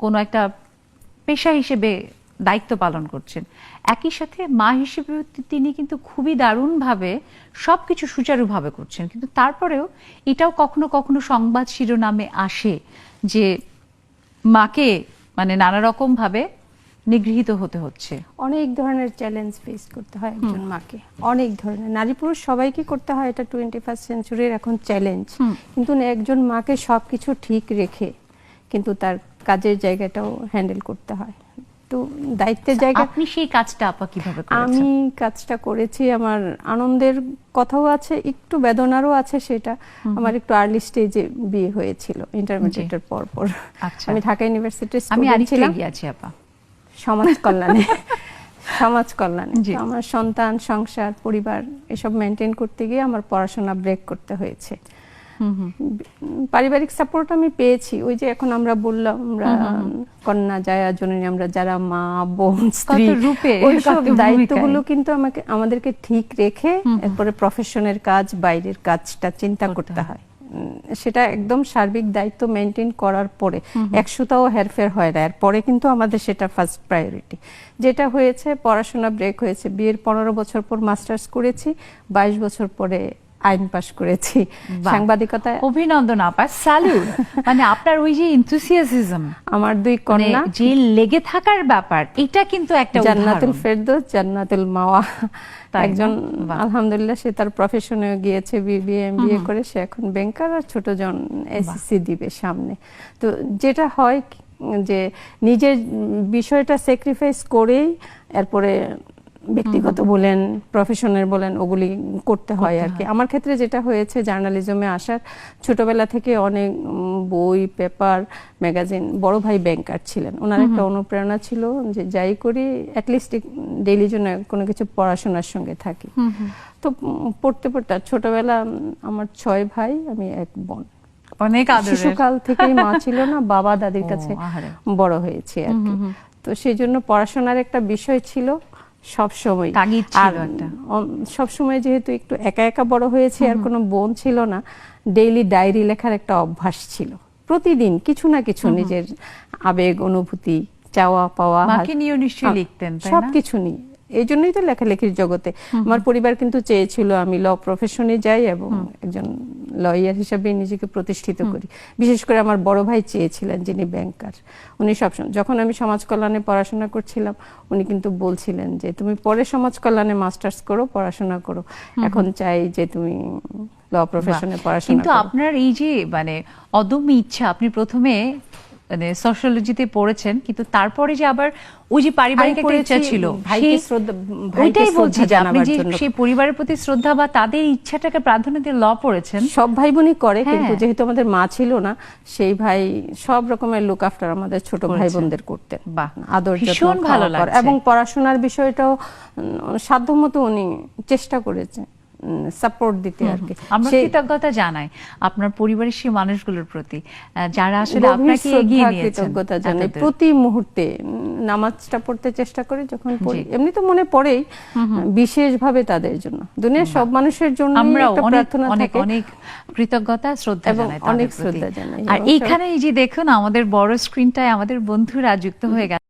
কোনো একটা পেশা হিসেবে দায়িত্ব পালন করছেন, একই সাথে মা হিসেবে তিনি কিন্তু খুবই দারুণভাবে সবকিছু সুচারুভাবে করছেন, কিন্তু তারপরেও এটাও কখনো কখনো সংবাদ শিরোনামে আসে যে মাকে মানে নানা রকম ভাবে নিগৃহীত হতে হচ্ছে। অনেক ধরনের চ্যালেঞ্জ ফেস করতে হয় একজন মাকে, অনেক ধরনের, নারী পুরুষ সবাইকে করতে হয়, এটা 21st সেঞ্চুরির এখন চ্যালেঞ্জ। কিন্তু একজন মাকে সবকিছু ঠিক রেখে কিন্তু তার কাজের জায়গাটাও হ্যান্ডেল করতে হয়, তো দায়িত্বের জায়গা। আপনি সেই কাজটা আপা কিভাবে করেছেন? আমি কাজটা করেছি, আমার আনন্দের কথাও আছে, একটু বেদনারও আছে। সেটা আমার একটু আর্লি স্টেজে বিয়ে হয়েছিল, ইন্টারমিডিয়েটের পর। আমি ঢাকা ইউনিভার্সিটির স্টুডেন্ট ছিলাম, আছি আপা সমাজ কল্যাণে। সমাজ কল্যাণে আমার সন্তান, সংসার, পরিবার এসব মেনটেন করতে গিয়ে আমার পড়াশোনা ব্রেক করতে হয়েছে। পারিবারিক সাপোর্ট আমি পেয়েছি, ওই যে এখন আমরা বললাম আমরা কন্যা, জায়া, জননী, আমরা যারা মা, বোন, স্ত্রী, ওইসব দায়িত্বগুলো কিন্তু আমাদেরকে ঠিক রেখে এরপরে প্রফেশনের কাজ, বাইরের কাজটা চিন্তা করতে হয়। সেটা একদম সার্বিক দায়িত্ব মেনটেন করার পরে 100টাও হেরফের হয় না, এরপরে কিন্তু আমাদের সেটা ফার্স্ট প্রায়োরিটি। যেটা হয়েছে, পড়াশোনা ব্রেক হয়েছে, বিয়ের 15 বছর পর মাস্টার্স করেছি, 22 বছর পরে আইন পাশ করেছি, সাংবাদিকতায়। অভিনন্দন আপা, স্যালুট। মানে আপনার ওই যে এনথুসিয়াসিজম, আমার 2 কন্যা, যে লেগে থাকার ব্যাপার, এটা কিন্তু একটা জান্নাতুল ফেরদৌস, জান্নাতুল মাওয়া। একজন আলহামদুলিল্লাহ সে তার প্রফেশনে গিয়েছে, বিবিএ এমবিএ করে, সে এখন ব্যাংকার, আর ছোট জন এসএসসি দিবে সামনে। তো যেটা হয় যে নিজের বিষয়টা স্যাক্রিফাইস করেই এরপরে ব্যক্তিগত বলেন, প্রফেশনের বলেন, ওগুলি করতে হয় আর কি। আমার ক্ষেত্রে যেটা হয়েছে, জার্নালিজমে আসার ছোটবেলা থেকে অনেক বই, পেপার, ম্যাগাজিন, বড় ভাই ব্যাংকার ছিলেন, ওনার একটা অনুপ্রেরণা ছিল যে যাই করি অ্যাটলিস্ট ডেইলি জন্য কোনো কিছু পড়াশোনার সঙ্গে থাকি। তো পড়তে পড়তে ছোটবেলা আমার 6 ভাই, আমি 1 বোন। অনেক আদরের। শিশুকাল থেকেই মা ছিল না, বাবা দাদির কাছে বড় হয়েছে আর কি। তো সেই জন্য পড়াশোনার একটা বিষয় ছিল সবসময়, আর সবসময় যেহেতু একটু একা একা বড় হয়েছে, আর কোনো বোন ছিল না, ডেইলি ডায়েরি লেখার একটা অভ্যাস ছিল। প্রতিদিন কিছু না কিছু নিজের আবেগ, অনুভূতি, চাওয়া পাওয়া, সবকিছু নিয়ে। এই জন্যই তো লেখালেখির জগতে। আমার পরিবার কিন্তু চেয়েছিল আমি ল প্রফেশনে যাই এবং একজন লয়ার হিসেবে নিজেকে প্রতিষ্ঠিত করি। বিশেষ করে আমার বড় ভাই চেয়েছিলেন, যিনি ব্যাংকার। উনি সবসময়, যখন আমি সমাজ কল্যাণে পড়াশোনা করছিলাম, উনি কিন্তু বলছিলেন যে তুমি পরে সমাজ কল্যাণে মাস্টার্স করো, পড়াশোনা করো, এখন চাই যে তুমি ল প্রফেশনে পড়াশোনা। কিন্তু আপনার এই যে মানে অদম্য ইচ্ছা, আপনি প্রথমে মানে সোশ্যোলজিতে পড়েছেন, কিন্তু তারপরে যে আবার ওই যে পারিবারিক একটা ইচ্ছা ছিল, ভাইকে শ্রদ্ধা, ওইটাই বলছি যে আপনি যে সেই পরিবারের প্রতি শ্রদ্ধা বা তাদের ইচ্ছাটাকে প্রাধান্য দিয়ে ল পড়েছেন। সব ভাই বোনই করে, কিন্তু যেহেতু আমাদের মা ছিল না, সেই ভাই সব রকমের লুক আফটার আমাদের ছোট ভাই বোনদের করতেন, আদর যত্ন, ভালো লাগে। এবং পড়াশোনার বিষয়টাও সাধ্যমতো উনি চেষ্টা করেছেন সাপোর্ট দিতে আর কি। আমরা কৃতজ্ঞতা জানাই আপনার পরিবারের সেই মানুষগুলোর প্রতি যারা আসলে আপনাকে এগিয়ে নিয়েছেন। কৃতজ্ঞতা জানাই প্রতি মুহূর্তে। নামাজটা পড়তে চেষ্টা করি যখন পড়ি, এমনি তো মনে পড়েই, বিশেষভাবে তাদের জন্য। দুনিয়ার সব মানুষের জন্য একটা প্রার্থনা থাকে, অনেক কৃতজ্ঞতা, শ্রদ্ধা জানাই, অনেক শ্রদ্ধা জানাই। আর এইখানে এই যে দেখুন আমাদের বড় স্ক্রিনটায় আমাদের বন্ধুরা যুক্ত হয়ে গেছে।